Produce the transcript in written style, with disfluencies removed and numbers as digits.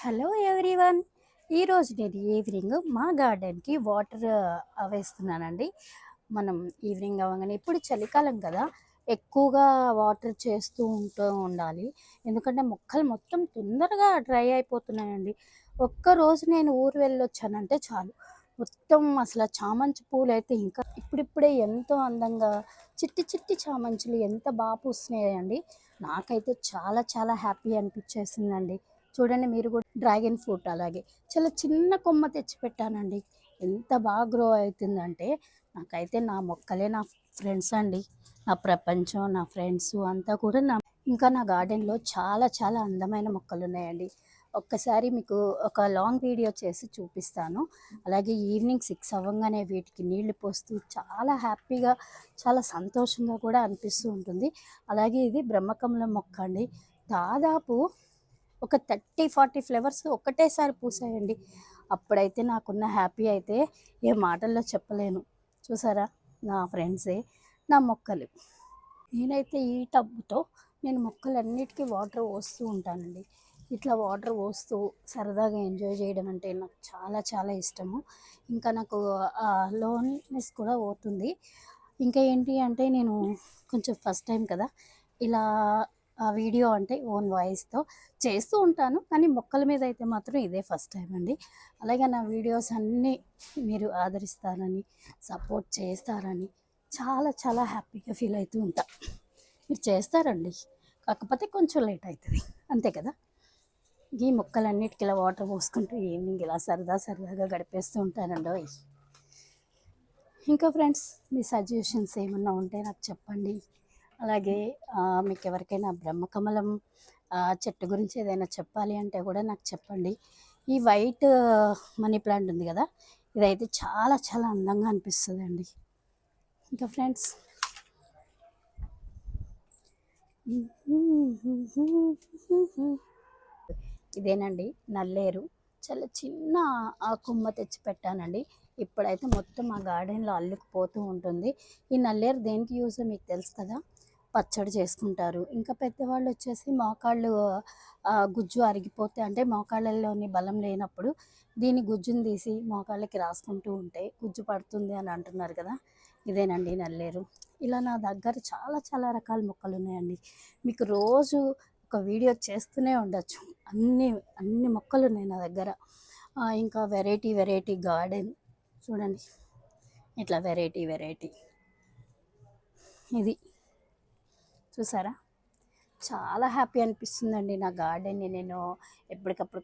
Hello everyone. ఈరోజు నేను evening మా గార్డెన్కి వాటర్ వేస్తున్నానండి. మనం ఈవినింగ్ అవ్వగానే ఇప్పుడు చలికాలం కదా, ఎక్కువగా వాటర్ ఉండాలి. ఎందుకంటే మొక్కలు మొత్తం తొందరగా డ్రై అయిపోతున్నాయండి. ఒక్కరోజు నేను ఊరు వెళ్ళొచ్చానంటే చాలు, మొత్తం అసలు చామంతి పూలు అయితే ఇంకా ఇప్పుడిప్పుడే ఎంతో అందంగా చిట్టి చిట్టి చామంతులు ఎంత బాగా పూస్తున్నాయండి. నాకైతే చాలా చాలా హ్యాపీ అనిపించేసిందండి. చూడండి మీరు కూడా డ్రాగన్ ఫ్రూట్ అలాగే చాలా చిన్న కొమ్మ తెచ్చి పెట్టానండి. ఎంత బాగా గ్రో అవుతుందంటే నాకైతే నా మొక్కలే నా ఫ్రెండ్స్ అండి. నా ప్రపంచం, నా ఫ్రెండ్స్ అంతా కూడా ఇంకా నా గార్డెన్లో చాలా చాలా అందమైన మొక్కలు ఉన్నాయండి. ఒక్కసారి మీకు ఒక లాంగ్ వీడియో చేసి చూపిస్తాను. అలాగే ఈవినింగ్ 6 అవ్వగానే వీటికి నీళ్లు పోస్తూ చాలా హ్యాపీగా, చాలా సంతోషంగా కూడా అనిపిస్తూ ఉంటుంది. అలాగే ఇది బ్రహ్మకమలం మొక్క అండి. దాదాపు ఒక 30-40 ఫ్లవర్స్ ఒకటేసారి పూసాయండి. అప్పుడైతే నాకున్న హ్యాపీ అయితే ఏ మాటల్లో చెప్పలేను. చూసారా, నా ఫ్రెండ్సే నా మొక్కలు. నేనైతే ఈ టబ్తో నేను మొక్కలన్నిటికీ వాటర్ పోస్తూ ఉంటానండి. ఇట్లా వాటర్ పోస్తూ సరదాగా ఎంజాయ్ చేయడం అంటే నాకు చాలా చాలా ఇష్టము. ఇంకా నాకు లోన్లీనెస్ కూడా పోతుంది. ఇంకా ఏంటి అంటే నేను కొంచెం ఫస్ట్ టైం కదా ఇలా వీడియో అంటే ఓన్ వాయిస్తో చేస్తూ ఉంటాను, కానీ మొక్కల మీద అయితే మాత్రం ఇదే ఫస్ట్ టైం అండి. అలాగే నా వీడియోస్ అన్నీ మీరు ఆదరిస్తారని, సపోర్ట్ చేస్తారని చాలా చాలా హ్యాపీగా ఫీల్ అవుతూ ఉంటా. మీరు చేస్తారండి, కాకపోతే కొంచెం లేట్ అవుతుంది, అంతే కదా. ఈ మొక్కలన్నిటికీ ఇలా వాటర్ పోసుకుంటూ ఈవినింగ్ ఇలా సరదా సరదాగా గడిపేస్తూ ఉంటానండి. ఇంకా ఫ్రెండ్స్, మీ సజెషన్స్ ఏమన్నా ఉంటే నాకు చెప్పండి. అలాగే మీకు ఎవరికైనా బ్రహ్మకమలం చెట్టు గురించి ఏదైనా చెప్పాలి అంటే కూడా నాకు చెప్పండి. ఈ వైట్ మనీ ప్లాంట్ ఉంది కదా, ఇదైతే చాలా చాలా అందంగా అనిపిస్తుంది అండి. ఇంకా ఫ్రెండ్స్, ఇదేనండి నల్లేరు. చాలా చిన్న ఆ కొమ్మ తెచ్చి పెట్టానండి. ఇప్పుడైతే మొత్తం ఆ గార్డెన్లో అల్లుకుపోతూ ఉంటుంది. ఈ నల్లేరు దేనికి యూజ్ మీకు తెలుసు కదా, పచ్చడి చేసుకుంటారు. ఇంకా పెద్దవాళ్ళు వచ్చేసి మోకాళ్ళు గుజ్జు అరిగిపోతే, అంటే మోకాళ్ళలోని బలం లేనప్పుడు దీని గుజ్జుని తీసి మోకాళ్ళకి రాసుకుంటూ ఉంటే గుజ్జు పడుతుంది అని అంటున్నారు కదా. ఇదేనండి నల్లేరు. ఇలా నా దగ్గర చాలా చాలా రకాల మొక్కలు ఉన్నాయండి. మీకు రోజు ఒక వీడియో చేస్తూనే ఉండొచ్చు. అన్ని అన్ని మొక్కలు ఉన్నాయి నా దగ్గర. ఇంకా వెరైటీ వెరైటీ గార్డెన్ చూడండి, ఇట్లా వెరైటీ వెరైటీ. ఇది చూసారా, చాలా హ్యాపీ అనిపిస్తుందండి. నా గార్డెన్ని నేను ఎప్పటికప్పుడు